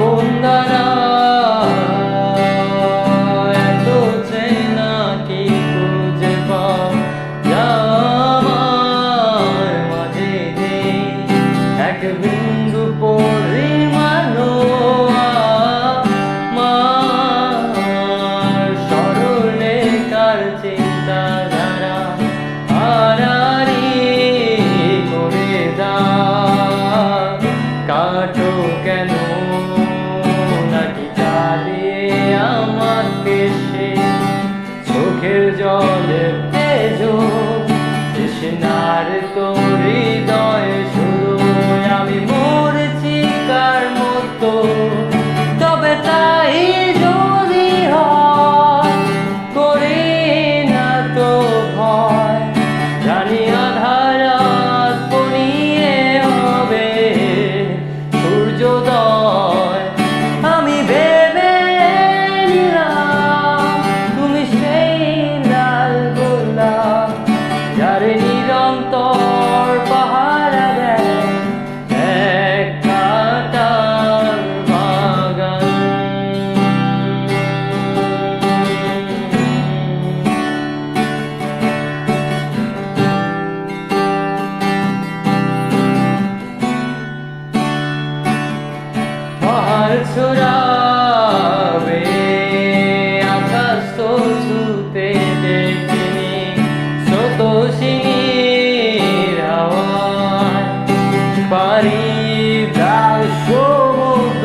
আপন দ্বারা এত চেনা কি খুঁজে পাও যা আমার মাঝে নেই। এক বিন্দু পরিমাণও আমার স্মরণে কার চিন্তাধারা আড়াআড়ি করে দাও। কাটো কেন নাকি চালিয়ে আমাকে সে চোখের জলে ভেজো তৃষ্ণার তোর হৃদয়ে শুধু আমি মরছি কার মতো। তবে তাই যদি হয় করি না তো ভয়, জানি আধার রাত পনিয়ে হবে সূর্যোদয়। আমি ভেবে নিলাম তুমি সেই লাল গোলাপ যার নিরন্তর পাহারা দেয় এক কাঁটার বাগান। পাহাড় ছোড়াবে আকাশ তো ছুতে দেখিনি, স্রোতস্বিনীর হাওয়ায় পারি দাও সমুদ্র।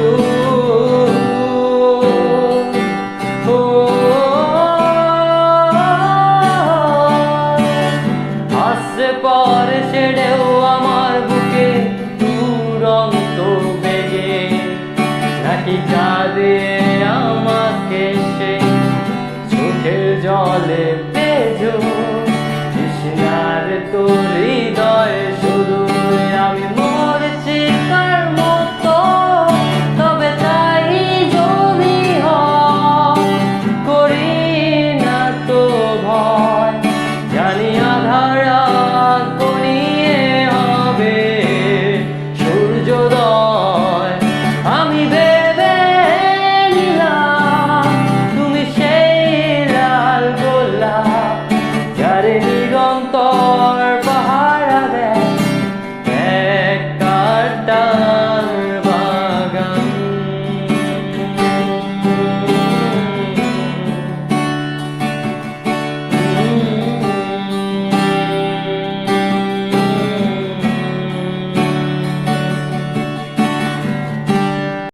আসছে পরে ছেড়েও আমার বুকে দুরন্ত বেগে নাকি কাঁদে আমাকে সে চোখের জলে ভেজো তৃষ্ণার তোর